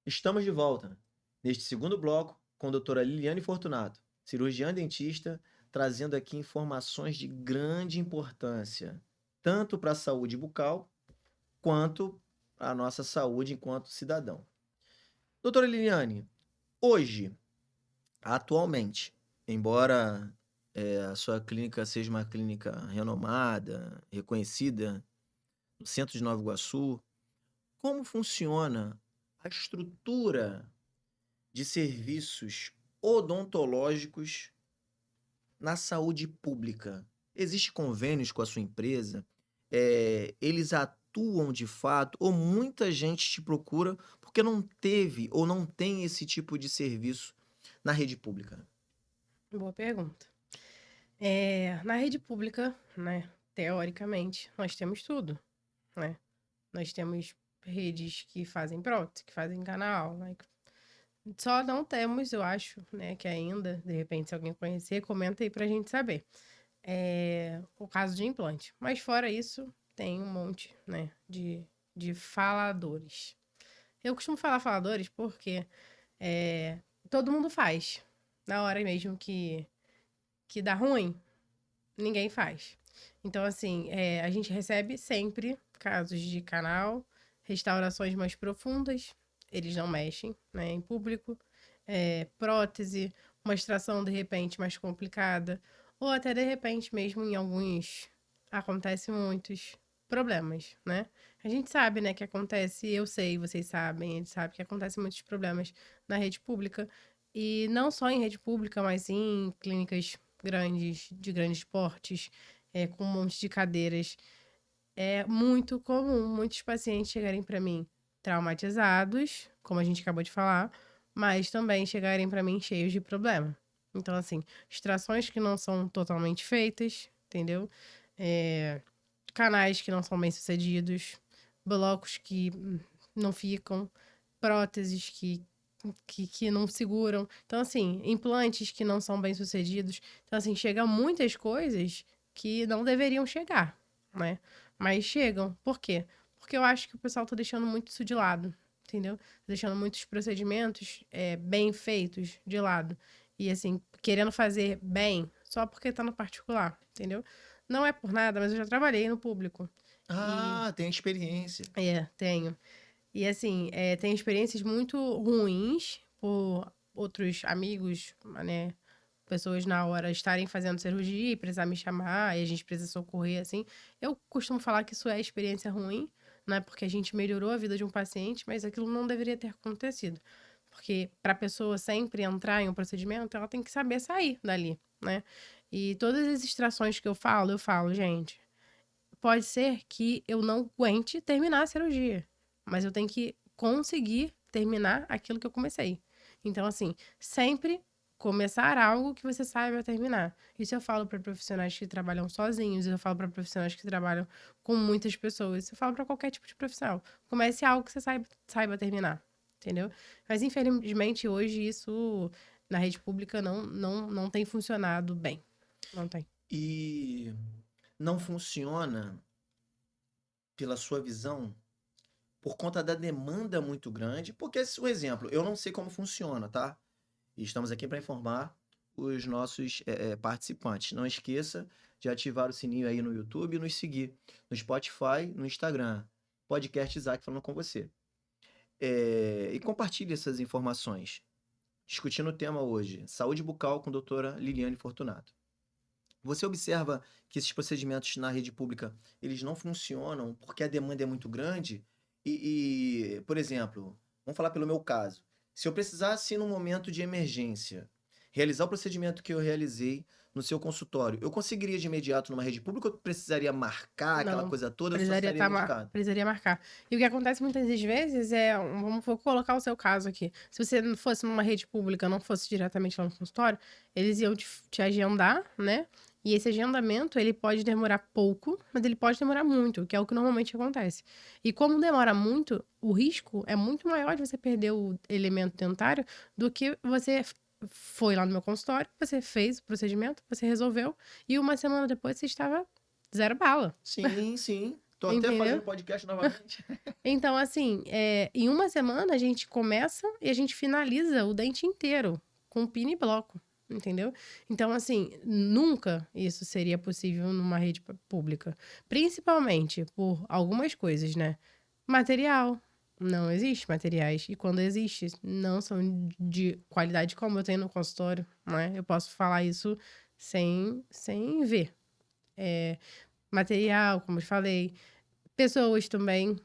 Estamos de volta, neste segundo bloco, com a doutora Liliane Fortunato, cirurgiã dentista, trazendo aqui informações de grande importância, tanto para a saúde bucal, quanto para a nossa saúde enquanto cidadão. Doutora Liliane, hoje, atualmente, embora a sua clínica seja uma clínica renomada, reconhecida, no centro de Nova Iguaçu, como funciona a estrutura de serviços odontológicos na saúde pública? Existe convênios com a sua empresa? Eles atuam de fato? Ou muita gente te procura porque não teve ou não tem esse tipo de serviço na rede pública? Boa pergunta. Na rede pública, né, teoricamente, nós temos tudo, né? Nós temos redes que fazem prótese, que fazem canal, né? Só não temos, eu acho, né, que ainda, de repente, se alguém conhecer, comenta aí pra gente saber. O caso de implante. Mas fora isso, tem um monte, né, de faladores. Eu costumo falar faladores porque é, todo mundo faz. Na hora mesmo que dá ruim, ninguém faz. Então, assim, a gente recebe sempre casos de canal, restaurações mais profundas, eles não mexem, né, em público, prótese, uma extração de repente mais complicada, ou até de repente mesmo em alguns acontece muitos problemas, né? A gente sabe, né, que acontece, eu sei, vocês sabem, eles sabem que acontece muitos problemas na rede pública, e não só em rede pública, mas em clínicas grandes, de grandes portes, com um monte de cadeiras. É muito comum muitos pacientes chegarem para mim traumatizados, como a gente acabou de falar, mas também chegarem para mim cheios de problema. Então, assim, extrações que não são totalmente feitas, entendeu? É, canais que não são bem sucedidos, blocos que não ficam, próteses que não seguram. Então, assim, implantes que não são bem sucedidos. Então, assim, chegam muitas coisas que não deveriam chegar, né? Mas chegam. Por quê? Porque eu acho que o pessoal tá deixando muito isso de lado, entendeu? Tá deixando muitos procedimentos bem feitos de lado. E, assim, querendo fazer bem só porque tá no particular, entendeu? Não é por nada, mas eu já trabalhei no público. E, Ah, tem experiência. tenho. E assim, tem experiências muito ruins por outros amigos, né? Pessoas na hora estarem fazendo cirurgia e precisar me chamar, e a gente precisa socorrer, assim. Eu costumo falar que isso é experiência ruim, né? Porque a gente melhorou a vida de um paciente, mas aquilo não deveria ter acontecido. Porque para a pessoa sempre entrar em um procedimento, ela tem que saber sair dali, né? E todas as extrações que eu falo, gente, pode ser que eu não aguente terminar a cirurgia, mas eu tenho que conseguir terminar aquilo que eu comecei. Então, assim, sempre começar algo que você saiba terminar. Isso eu falo para profissionais que trabalham sozinhos, eu falo para profissionais que trabalham com muitas pessoas, eu falo para qualquer tipo de profissional. Comece algo que você saiba terminar, entendeu? Mas infelizmente hoje isso na rede pública não tem funcionado bem. Não tem. E não funciona, pela sua visão, por conta da demanda muito grande, porque, um exemplo, eu não sei como funciona, tá? E estamos aqui para informar os nossos participantes. Não esqueça de ativar o sininho aí no YouTube e nos seguir no Spotify, no Instagram. Podcast Isaac falando com você. E compartilhe essas informações. Discutindo o tema hoje, saúde bucal com a doutora Liliane Fortunato. Você observa que esses procedimentos na rede pública, eles não funcionam porque a demanda é muito grande por exemplo, vamos falar pelo meu caso. Se eu precisasse, num momento de emergência, realizar o procedimento que eu realizei no seu consultório, eu conseguiria de imediato numa rede pública ou eu precisaria marcar aquela Não, coisa toda, eu só sairia medicado? precisaria marcar. E o que acontece muitas das vezes vou colocar o seu caso aqui. Se você não fosse numa rede pública, não fosse diretamente lá no consultório, eles iam te agendar, né? E esse agendamento, ele pode demorar pouco, mas ele pode demorar muito, que é o que normalmente acontece. E como demora muito, o risco é muito maior de você perder o elemento dentário do que você foi lá no meu consultório, você fez o procedimento, você resolveu, e uma semana depois você estava zero bala. Sim, sim. Tô até entendeu? fazendo podcast novamente. Então, assim, em uma semana a gente começa e a gente finaliza o dente inteiro com pino e bloco, entendeu? Então, assim, nunca isso seria possível numa rede pública. Principalmente por algumas coisas, né? Material. Não existe materiais. E quando existe, não são de qualidade como eu tenho no consultório, né? Eu posso falar isso sem ver. Material, como eu falei. Pessoas também,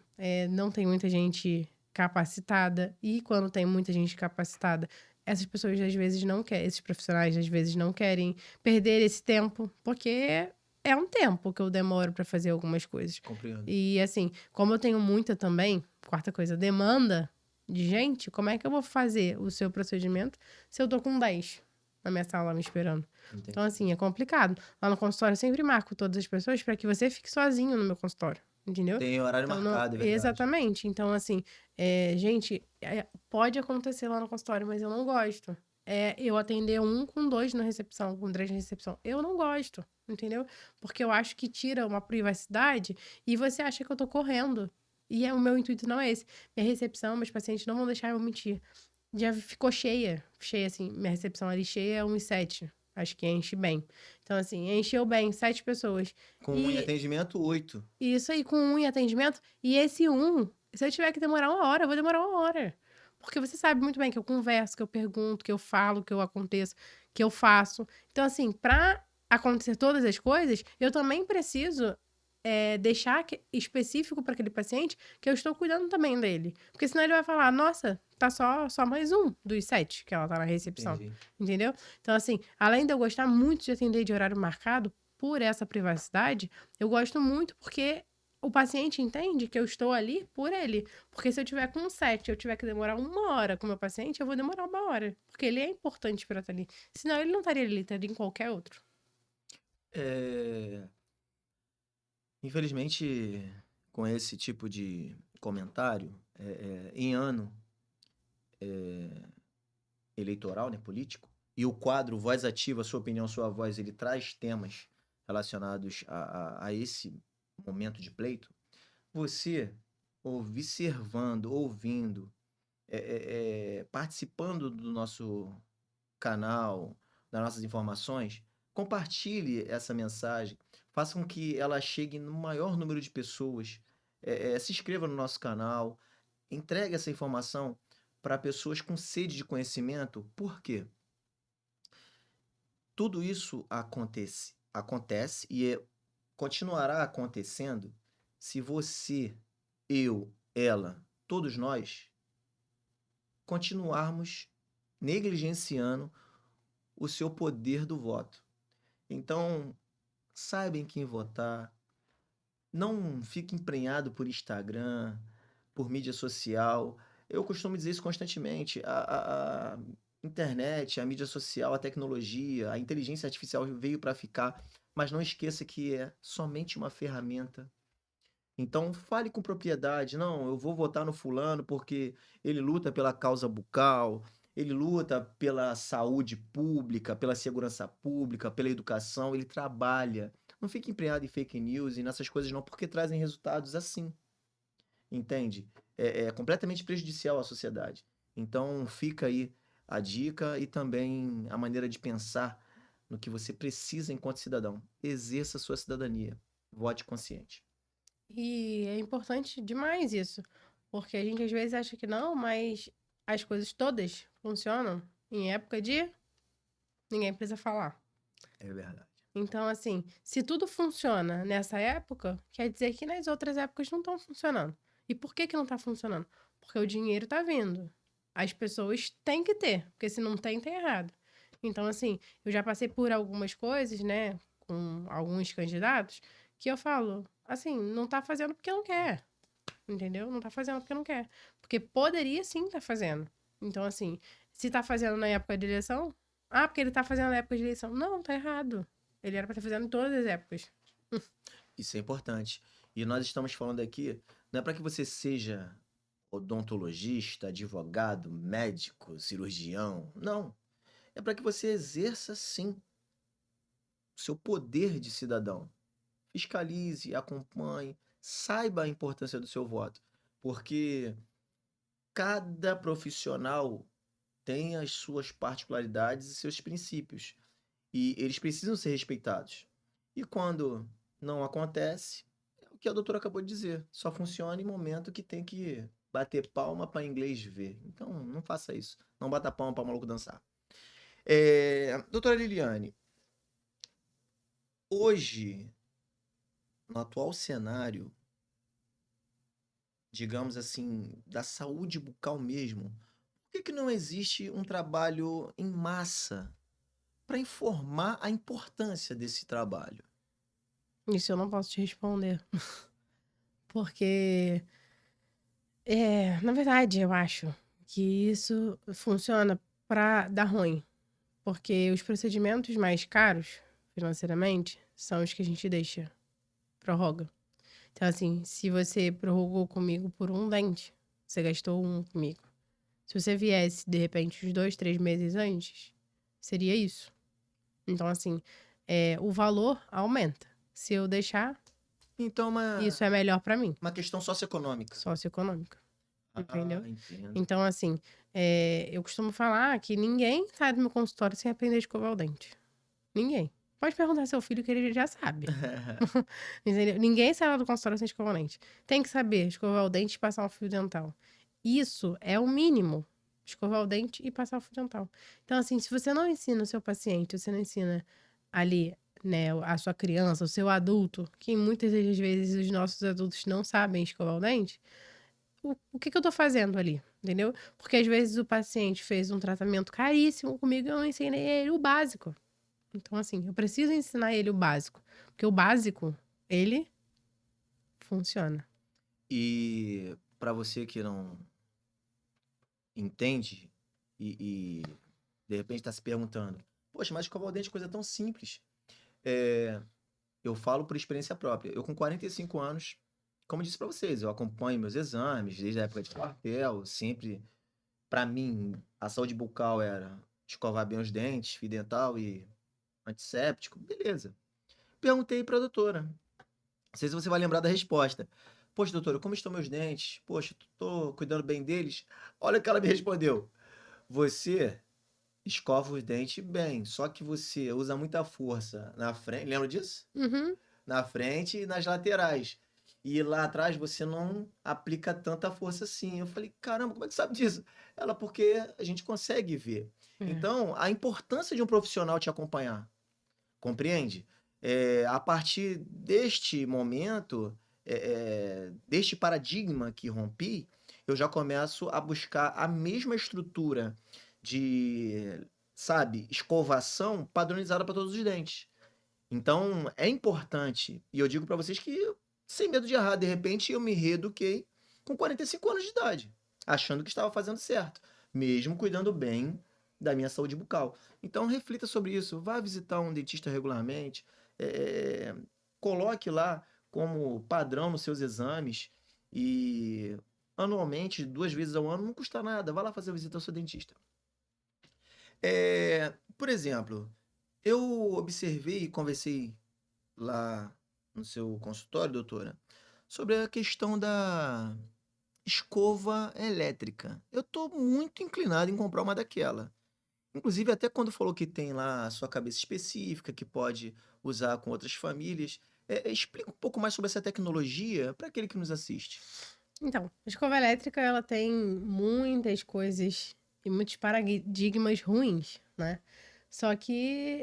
não tem muita gente capacitada. E quando tem muita gente capacitada, essas pessoas às vezes não querem, esses profissionais às vezes não querem perder esse tempo, porque é um tempo que eu demoro para fazer algumas coisas. Compreendo. E assim, como eu tenho muita também, quarta coisa, demanda de gente, como é que eu vou fazer o seu procedimento se eu tô com 10 na minha sala me esperando? Entendi. Então, assim, é complicado. Lá no consultório eu sempre marco todas as pessoas para que você fique sozinho no meu consultório. Entendeu? Tem horário Então, marcado, é verdade. exatamente. Então, assim, gente, pode acontecer lá no consultório, mas eu não gosto. Eu atender 1 com 2 na recepção, com 3 na recepção. Eu não gosto, entendeu? Porque eu acho que tira uma privacidade e você acha que eu tô correndo. E o meu intuito não é esse. Minha recepção, meus pacientes não vão deixar eu mentir. Já ficou cheia. Cheia, assim, minha recepção ali cheia é 1,7. Acho que enche bem. Então, assim, encheu bem, 7 pessoas. Com um em atendimento, 8. Isso aí, com 1 em atendimento. E esse 1, se eu tiver que demorar 1 hora, eu vou demorar 1 hora. Porque você sabe muito bem que eu converso, que eu pergunto, que eu falo, que eu aconteço, que eu faço. Então, assim, pra acontecer todas as coisas, eu também preciso deixar específico para aquele paciente que eu estou cuidando também dele. Porque senão ele vai falar, nossa, tá só mais um dos 7 que ela tá na recepção. Entendi. Entendeu? Então, assim, além de eu gostar muito de atender de horário marcado, por essa privacidade, eu gosto muito porque o paciente entende que eu estou ali por ele. Porque se eu tiver com 7, eu tiver que demorar 1 hora com o meu paciente, eu vou demorar 1 hora. Porque ele é importante para estar ali. Senão ele não estaria ali, estaria em qualquer outro. Infelizmente, com esse tipo de comentário, em ano eleitoral, né, político, e o quadro Voz Ativa, Sua Opinião, Sua Voz, ele traz temas relacionados a esse momento de pleito, você observando, ouvindo, participando do nosso canal, das nossas informações, compartilhe essa mensagem, faça com que ela chegue no maior número de pessoas, se inscreva no nosso canal, entregue essa informação para pessoas com sede de conhecimento. Por quê? Tudo isso acontece e continuará acontecendo se você, eu, ela, todos nós continuarmos negligenciando o seu poder do voto. Então, saiba em quem votar, não fique emprenhado por Instagram, por mídia social. Eu costumo dizer isso constantemente. A internet, a mídia social, a tecnologia, a inteligência artificial veio para ficar, mas não esqueça que é somente uma ferramenta. Então, fale com propriedade. Não, eu vou votar no fulano porque ele luta pela causa bucal, ele luta pela saúde pública, pela segurança pública, pela educação, ele trabalha. Não fique empenhado em fake news e nessas coisas não, porque trazem resultados assim, entende? É completamente prejudicial à sociedade. Então, fica aí a dica e também a maneira de pensar no que você precisa enquanto cidadão. Exerça a sua cidadania. Vote consciente. E é importante demais isso. Porque a gente às vezes acha que não, mas as coisas todas funcionam em época de ninguém precisa falar. É verdade. Então, assim, se tudo funciona nessa época, quer dizer que nas outras épocas não estão funcionando. E por que não está funcionando? Porque o dinheiro está vindo. As pessoas têm que ter, porque se não tem, tem errado. Então, assim, eu já passei por algumas coisas, né, com alguns candidatos, que eu falo, assim, não tá fazendo porque não quer. Entendeu? Não tá fazendo porque não quer. Porque poderia sim estar fazendo. Então, assim, se tá fazendo na época de eleição, porque ele tá fazendo na época de eleição. Não, tá errado. Ele era pra estar fazendo em todas as épocas. Isso é importante. E nós estamos falando aqui, não é para que você seja odontologista, advogado, médico, cirurgião. Não. É para que você exerça, sim, o seu poder de cidadão. Fiscalize, acompanhe, saiba a importância do seu voto, porque cada profissional tem as suas particularidades e seus princípios, e eles precisam ser respeitados. E quando não acontece, é o que a doutora acabou de dizer, só funciona em momento que tem que bater palma para inglês ver. Então, não faça isso. Não bata palma para maluco dançar. Doutora Liliane, hoje, no atual cenário, digamos assim, da saúde bucal mesmo, por que que não existe um trabalho em massa para informar a importância desse trabalho? Isso eu não posso te responder. Porque, na verdade, eu acho que isso funciona pra dar ruim. Porque os procedimentos mais caros, financeiramente, são os que a gente deixa, prorroga. Então, assim, se você prorrogou comigo por um dente, você gastou um comigo. Se você viesse, de repente, uns 2, 3 meses antes, seria isso. Então, assim, o valor aumenta. Se eu deixar, Então, isso é melhor pra mim, uma questão socioeconômica. socioeconômica. Entendeu? Entendo. Então, assim, eu costumo falar que ninguém sai do meu consultório sem aprender a escovar o dente. Ninguém. Pode perguntar ao seu filho que ele já sabe. Entendeu? Ninguém sai lá do consultório sem escovar o dente. Tem que saber escovar o dente e passar um fio dental. Isso é o mínimo. Escovar o dente e passar o fio dental. Então, assim, se você não ensina o seu paciente, você não ensina ali, né, a sua criança, o seu adulto, que muitas das vezes os nossos adultos não sabem escovar o dente, o que que eu tô fazendo ali, entendeu? Porque às vezes o paciente fez um tratamento caríssimo comigo e eu não ensinei ele o básico. Então, assim, eu preciso ensinar ele o básico. Porque o básico, ele funciona. E para você que não entende e de repente está se perguntando, poxa, mas escovar o dente é coisa tão simples. Eu falo por experiência própria. Eu com 45 anos, como eu disse para vocês, eu acompanho meus exames desde a época de quartel, sempre, para mim, a saúde bucal era escovar bem os dentes, fio dental e antisséptico, beleza. Perguntei para a doutora, não sei se você vai lembrar da resposta. Poxa, doutora, como estão meus dentes? Poxa, tô cuidando bem deles. Olha o que ela me respondeu. Você escova os dentes bem, só que você usa muita força na frente. Lembra disso? Uhum. Na frente e nas laterais. E lá atrás você não aplica tanta força assim. Eu falei, caramba, como é que sabe disso? Ela, porque a gente consegue ver. É. Então, a importância de um profissional te acompanhar. Compreende? A partir deste momento, deste paradigma que rompi, eu já começo a buscar a mesma estrutura de, sabe, escovação padronizada para todos os dentes. Então, é importante, e eu digo para vocês que, sem medo de errar, de repente eu me reeduquei com 45 anos de idade, achando que estava fazendo certo, mesmo cuidando bem da minha saúde bucal. Então, reflita sobre isso, vá visitar um dentista regularmente, eh, coloque lá como padrão nos seus exames e anualmente, 2 vezes ao ano, não custa nada, vá lá fazer a visita ao seu dentista. Por exemplo, eu observei e conversei lá no seu consultório, doutora, sobre a questão da escova elétrica. Eu estou muito inclinado em comprar uma daquela. Inclusive, até quando falou que tem lá a sua cabeça específica, que pode usar com outras famílias. Explica um pouco mais sobre essa tecnologia para aquele que nos assiste. Então, a escova elétrica, ela tem muitas coisas e muitos paradigmas ruins, né? Só que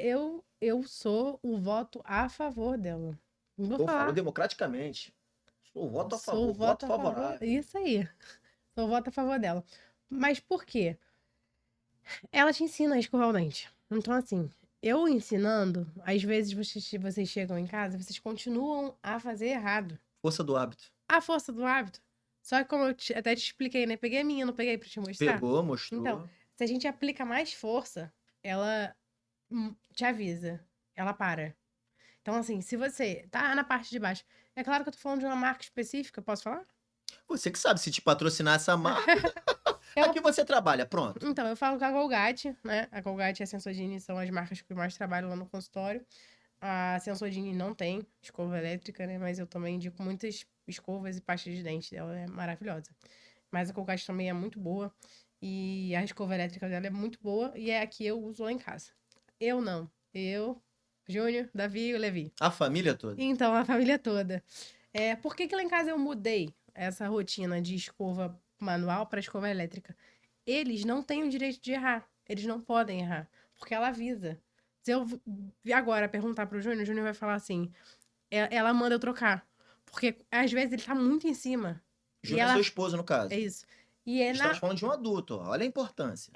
eu sou o voto a favor dela. Não vou Eu falo falar. democraticamente. Sou voto a Sou o favor, voto voto a favor. favorável. Isso aí. Sou o voto a favor dela. Mas por quê? Ela te ensina a escovar o dente. Então, assim, eu ensinando, às vezes vocês chegam em casa, vocês continuam a fazer errado. Força do hábito. A força do hábito. Só que como eu até te expliquei, né? Peguei a minha, não peguei pra te mostrar? Pegou, mostrou. Então, se a gente aplica mais força, ela te avisa. Ela para. Então, assim, se você tá na parte de baixo... É claro que eu tô falando de uma marca específica, posso falar? Você que sabe, se te patrocinar essa marca, Eu- aqui você trabalha, pronto. Então, eu falo com a Colgate, né? A Colgate e a Sensordini são as marcas que eu mais trabalho lá no consultório. A Sensodyne não tem escova elétrica, né? Mas eu também indico muitas escovas e pastas de dente dela, é maravilhosa. Mas a Colgate também é muito boa. E a escova elétrica dela é muito boa. E é a que eu uso lá em casa. Eu não. Eu, Júnior, Davi e o Levi. A família toda. Então, a família toda. Por que lá em casa eu mudei essa rotina de escova manual para escova elétrica? Eles não têm o direito de errar. Eles não podem errar. Porque ela avisa. Se eu agora perguntar pro Júnior, o Júnior vai falar assim: ela manda eu trocar. Porque às vezes ele tá muito em cima. E Júnior é ela. seu esposo, no caso. É isso. E é Estamos falando de um adulto, ó. Olha a importância.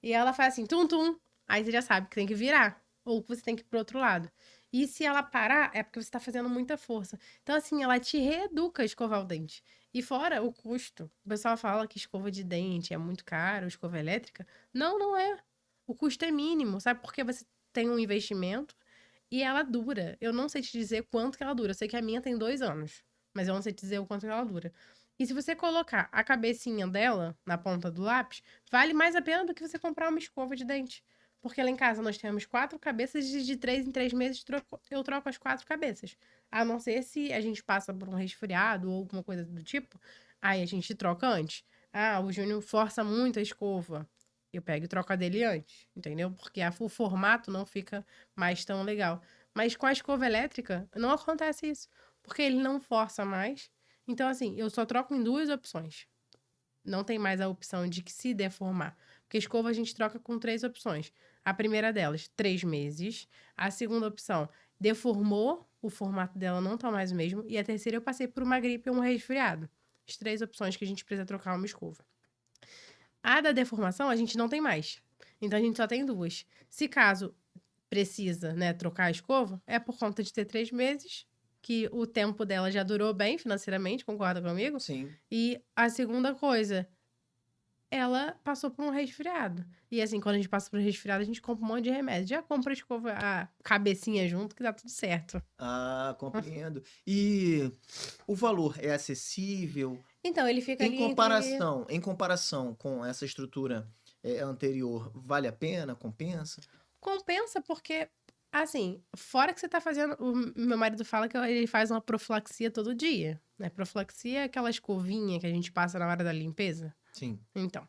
E ela faz assim, tum-tum. Aí você já sabe que tem que virar. Ou que você tem que ir pro outro lado. E se ela parar, é porque você tá fazendo muita força. Então, assim, ela te reeduca a escovar o dente. E fora o custo. O pessoal fala que escova de dente é muito caro, escova elétrica. Não, não é. O custo é mínimo, sabe? Porque você tem um investimento e ela dura. Eu não sei te dizer quanto que ela dura. Eu sei que a minha tem 2 anos. Mas eu não sei te dizer o quanto que ela dura. E se você colocar a cabecinha dela na ponta do lápis, vale mais a pena do que você comprar uma escova de dente. Porque lá em casa nós temos 4 cabeças e de 3 em 3 meses eu troco as 4 cabeças. A não ser se a gente passa por um resfriado ou alguma coisa do tipo, aí a gente troca antes. Ah, o Júnior força muito a escova. Eu pego e troco a dele antes, entendeu? Porque o formato não fica mais tão legal. Mas com a escova elétrica, não acontece isso. Porque ele não força mais. Então, assim, eu só troco em 2 opções. Não tem mais a opção de que se deformar. Porque escova a gente troca com 3 opções. A primeira delas, 3 meses. A segunda opção, deformou, o formato dela não tá mais o mesmo. E a terceira, eu passei por uma gripe ou um resfriado. As 3 opções que a gente precisa trocar uma escova. A da deformação, a gente não tem mais. Então, a gente só tem 2. Se caso precisa, né, trocar a escova, é por conta de ter 3 meses, que o tempo dela já durou bem financeiramente, concorda comigo? Sim. E a segunda coisa, ela passou por um resfriado. E assim, quando a gente passa por um resfriado, a gente compra um monte de remédio. Já compra a escova, a cabecinha junto, que dá tudo certo. Ah, compreendo. E o valor é acessível? Então, ele fica ali Em comparação com essa estrutura anterior, vale a pena? Compensa? Compensa porque, assim, fora que você tá fazendo... O meu marido fala que ele faz uma profilaxia todo dia, né? Profilaxia é aquela escovinha que a gente passa na hora da limpeza. Sim. Então,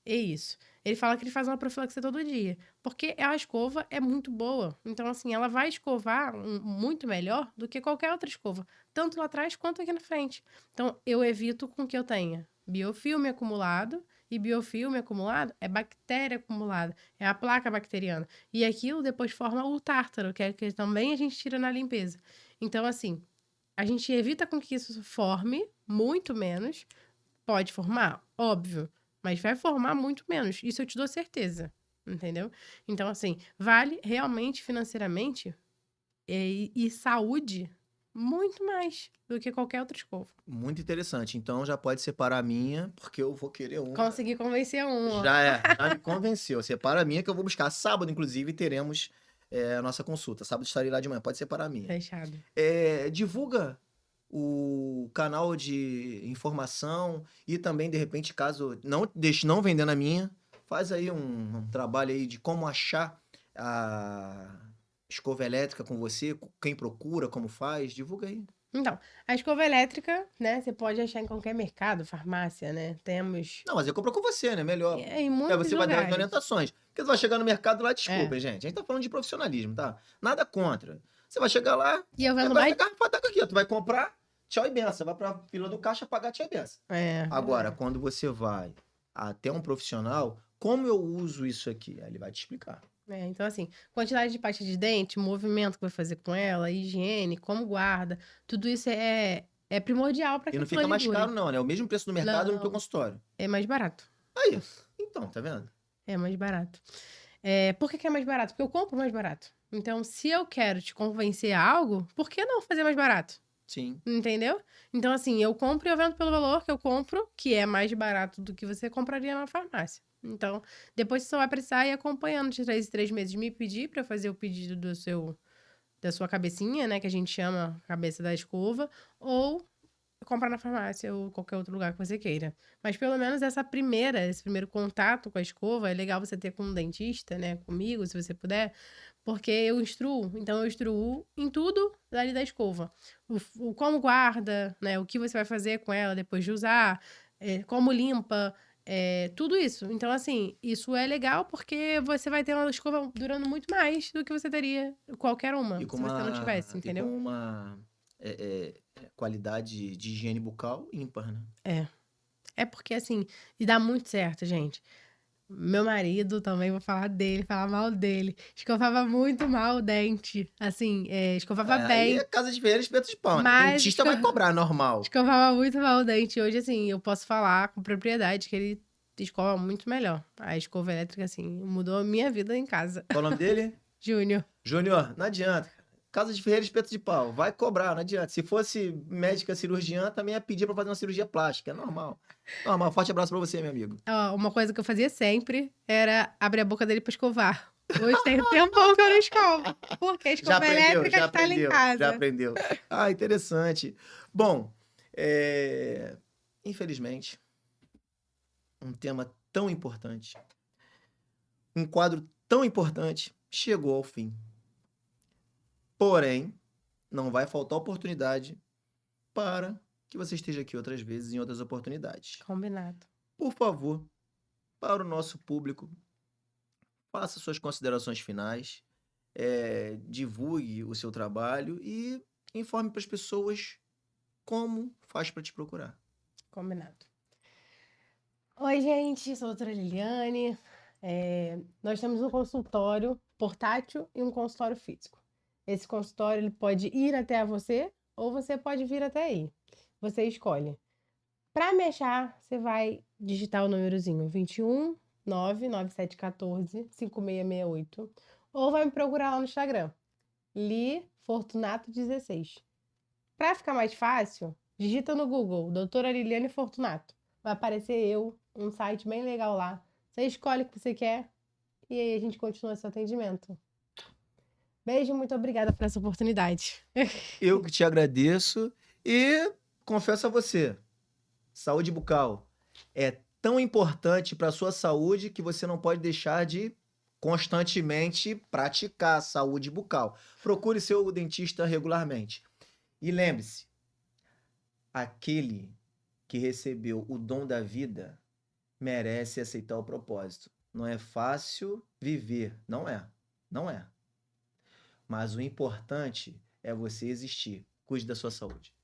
é isso. Ele fala que ele faz uma profilaxia todo dia. Porque a escova é muito boa. Então, assim, ela vai escovar muito melhor do que qualquer outra escova. Tanto lá atrás quanto aqui na frente. Então, eu evito com que eu tenha biofilme acumulado. E biofilme acumulado é bactéria acumulada. É a placa bacteriana. E aquilo depois forma o tártaro, que é que também a gente tira na limpeza. Então, assim, a gente evita com que isso forme muito menos. Pode formar? Óbvio. Mas vai formar muito menos. Isso eu te dou certeza. Entendeu? Então, assim, vale realmente financeiramente e saúde muito mais do que qualquer outra escova. Muito interessante. Então já pode separar a minha, porque eu vou querer uma. Consegui convencer um, ó. Já me convenceu. Separa a minha que eu vou buscar. Sábado, inclusive, teremos a nossa consulta. Sábado estarei lá de manhã. Pode separar a minha. Fechado. Divulga o canal de informação e também, de repente, caso não vendendo a minha, faz aí um trabalho aí de como achar a escova elétrica com você, quem procura, como faz, divulga aí. Então, a escova elétrica, né? Você pode achar em qualquer mercado, farmácia, né? Temos Não, mas eu compro com você, né? Melhor. em muitos Você vai dar as lugares. orientações. Porque você vai chegar no mercado lá, desculpa, gente. A gente tá falando de profissionalismo, tá? Nada contra. Você vai chegar lá, E eu vendo vai mais... essa garrafa tá aqui, ó. Tu vai comprar, tchau e benção. Vai pra fila do caixa pagar, tchau e benção. Agora, quando você vai até um profissional, como eu uso isso aqui? Aí ele vai te explicar. Então, assim, quantidade de pasta de dente, movimento que vai fazer com ela, higiene, como guarda, tudo isso é primordial para que E não aquilo fica ali mais dure. caro, não, né? É o mesmo preço do mercado no teu Não. consultório. É mais barato. Aí, então, tá vendo? É mais barato. Por que é mais barato? Porque eu compro mais barato. Então, se eu quero te convencer a algo, por que não fazer mais barato? Sim. Entendeu? Então, assim, eu compro e eu vendo pelo valor que eu compro, que é mais barato do que você compraria na farmácia. Então, depois você só vai precisar ir acompanhando de 3 em 3 meses, me pedir para fazer o pedido da sua cabecinha, né? Que a gente chama cabeça da escova. Ou comprar na farmácia ou qualquer outro lugar que você queira. Mas pelo menos esse primeiro contato com a escova, é legal você ter com um dentista, né? Comigo, se você puder, porque eu instruo. Então, eu instruo em tudo ali da escova. O como guarda, né? O que você vai fazer com ela depois de usar, como limpa, tudo isso. Então, assim, isso é legal porque você vai ter uma escova durando muito mais do que você teria qualquer uma, E com se você não tivesse, uma, e com entendeu? uma qualidade de higiene bucal ímpar, né? É. É porque, assim, e dá muito certo, gente. Meu marido também, vou falar dele, falar mal dele. Escovava muito mal o dente. Assim, escovava Aí é bem, casa de ferreiro, espeto de pau, né? mas Dentista vai cobrar, normal. escovava muito mal o dente. Hoje, assim, eu posso falar com propriedade que ele escova muito melhor. A escova elétrica, assim, mudou a minha vida em casa. Qual o nome dele? Júnior. Júnior, não adianta. Casa de ferreiro, espeto de pau. Vai cobrar, não adianta. Se fosse médica cirurgiã, também ia pedir pra fazer uma cirurgia plástica. É normal. Normal. Forte abraço pra você, meu amigo. Ó, uma coisa que eu fazia sempre era abrir a boca dele pra escovar. Hoje tem um tempão que eu não escovo. Porque a Já escova aprendeu, elétrica já está lá em aprendeu, já casa. aprendeu. Ah, interessante. Bom, infelizmente, um tema tão importante, um quadro tão importante, chegou ao fim. Porém, não vai faltar oportunidade para que você esteja aqui outras vezes em outras oportunidades. Combinado. Por favor, para o nosso público, faça suas considerações finais, divulgue o seu trabalho e informe para as pessoas como faz para te procurar. Combinado. Oi, gente, sou a doutora Liliane. Nós temos um consultório portátil e um consultório físico. Esse consultório ele pode ir até você ou você pode vir até aí. Você escolhe. Para me achar, você vai digitar o númerozinho 21 99714 5668 ou vai me procurar lá no Instagram, Li Fortunato 16. Para ficar mais fácil, digita no Google, doutora Liliane Fortunato. Vai aparecer um site bem legal lá. Você escolhe o que você quer e aí a gente continua esse atendimento. Beijo, muito obrigada por essa oportunidade. Eu que te agradeço e confesso a você, saúde bucal é tão importante para a sua saúde que você não pode deixar de constantemente praticar saúde bucal. Procure seu dentista regularmente. E lembre-se, aquele que recebeu o dom da vida merece aceitar o propósito. Não é fácil viver, não é. Não é. Mas o importante é você existir. Cuide da sua saúde.